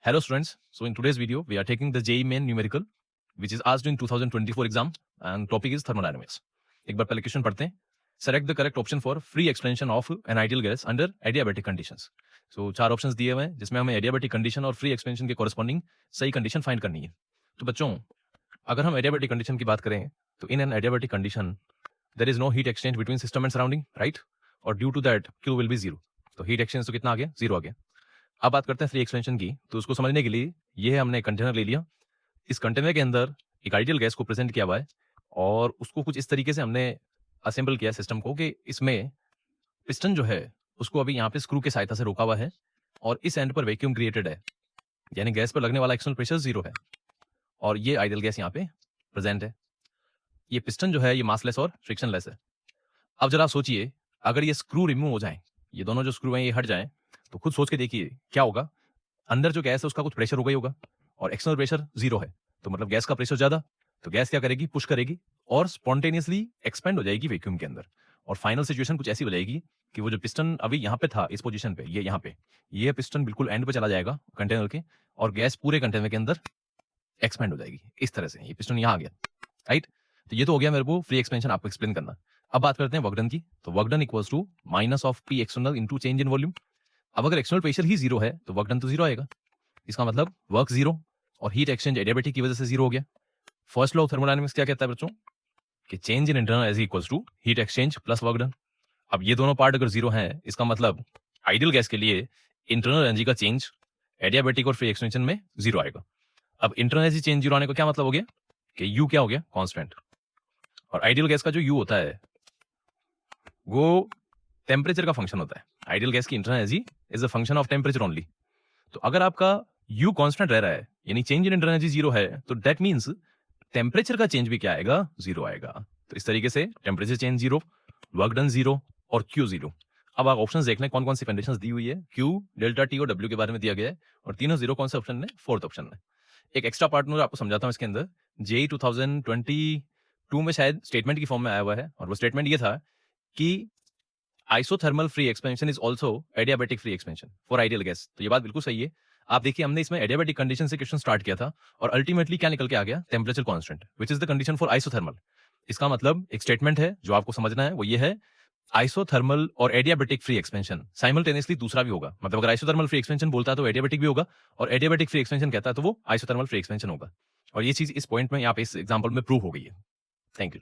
Hello students, so in today's video we are taking the JEE Main numerical which is asked in 2024 exam and topic is thermodynamics. एक बार पहले question पढ़ते हैं. Select the correct option for free expansion of an ideal gas under adiabatic conditions. So चार options दिए हुए हैं जिसमें हमें adiabatic कंडीशन और फ्री एक्सपेंशन के कॉरेस्पॉन्डिंग सही कंडीशन फाइंड करनी है. तो बच्चों अगर हम adiabatic कंडीशन की बात करें तो in an adiabatic condition there is no heat exchange between system and surrounding, right? और due to that Q will be 0. तो heat exchange तो कितना आ गया? 0 आ गया. अब बात करते हैं फ्री एक्सपेंशन की. तो उसको समझने के लिए ये हमने कंटेनर ले लिया. इस कंटेनर के अंदर एक आइडियल गैस को प्रेजेंट किया हुआ है और उसको कुछ इस तरीके से हमने असेंबल किया सिस्टम को कि इसमें पिस्टन जो है उसको अभी यहाँ पे स्क्रू के सहायता से रोका हुआ है और इस एंड पर वैक्यूम क्रिएटेड है, यानी गैस पर लगने वाला एक्सटर्नल प्रेशर 0 है और ये आइडियल गैस यहाँ पे प्रेजेंट है. ये पिस्टन जो है ये मासलेस और फ्रिक्शनलेस है. अब जरा सोचिए अगर ये स्क्रू रिमूव हो जाए, ये दोनों जो स्क्रू हैं ये हट जाएं, तो खुद सोच के देखिए क्या होगा. अंदर जो गैस है उसका कुछ प्रेशर हो गई होगा और एक्सटर्नल प्रेशर 0 है, तो मतलब गैस का प्रेशर ज्यादा, तो गैस क्या करेगी? पुश करेगी और स्पॉन्टेनियसली एक्सपेंड हो जाएगी वैक्यूम के अंदर. और फाइनल सिचुएशन कुछ ऐसी हो जाएगी कि वो जो पिस्टन अभी यहाँ पे था इस पोजीशन पे, ये यहाँ पे, ये पिस्टन बिल्कुल एंड पे चला जाएगा कंटेनर के और गैस पूरे कंटेनर के अंदर एक्सपेंड हो जाएगी. इस तरह से ये पिस्टन यहाँ आ गया, राइट. तो ये तो हो गया मेरे को फ्री एक्सपेंशन आपको एक्सप्लेन करना. अब बात करते हैं वर्क डन की. तो work done equals to minus of P external into change in volume. अब अगर एक्सटर्नल प्रेशर ही 0 है तो वर्क डन तो 0 आएगा. इसका मतलब वर्क 0 और हीट एक्सचेंज एडियाबेटिक की वजह से 0 हो गया. फर्स्ट लॉ ऑफ थर्मोडायनामिक्स क्या कहता है बच्चों कि change in internal E equals to heat exchange plus work done. अब ये दोनों पार्ट अगर 0 हैं इसका मतलब आइडियल गैस के लिए इंटरनल एनर्जी का चेंज एडियाबेटिक और फ्री एक्सपेंशन में 0 आएगा. अब इंटरनल एनर्जी चेंज 0 आने का क्या मतलब हो गया कि यू क्या हो गया? कांस्टेंट. और आइडियल गैस का जो यू होता है वो टेम्परेचर का फंक्शन होता है. आइडियल गैस की internal energy is a function of temperature only. तो अगर आपका यू कांस्टेंट रह रहा है यानी चेंज इन इंटरनल एनर्जी 0 है तो दैट मींस टेम्परेचर का चेंज भी क्या आएगा? 0 आएगा. तो इस तरीके से टेम्परेचर चेंज 0, वर्क डन 0 और क्यू 0. अब आप ऑप्शंस देख लें कौन कौन सी कंडीशंस दी हुई है. क्यू, डेल्टा टी और डब्ल्यू के बारे में दिया गया है और तीनों 0 कौन से ऑप्शन में? फोर्थ ऑप्शन में. एक एक्स्ट्रा पार्ट में आपको समझाता हूं इसके अंदर. जेई 2022 में शायद स्टेटमेंट की फॉर्म में आया हुआ है और वो स्टेटमेंट ये था कि isothermal free expansion is also adiabatic free expansion for ideal gas. तो ये बात बिल्कुल सही है. आप देखिए हमने इसमें एडियाबेटिक कंडीशन से क्वेश्चन स्टार्ट किया था और अल्टीमेटली क्या निकल के आ गया? Temperature constant which is the condition for isothermal. इसका मतलब एक स्टेटमेंट है जो आपको समझना है वो ये है, आइसोथर्मल और एडियाबेटिक फ्री एक्सपेंशन साइमल्टेनियसली दूसरा भी होगा. मतलब अगर आइसोथर्मल फ्री एक्सपेंशन बोलता है तो एडियाबेटिक भी होगा और एडियाबेटिक फ्री एक्सपेंशन कहता है तो वो आइसोथर्मल फ्री एक्सपेंशन होगा. और ये चीज इस पॉइंट में यहाँ पे इस एग्जांपल में प्रूव हो गई है. Thank you.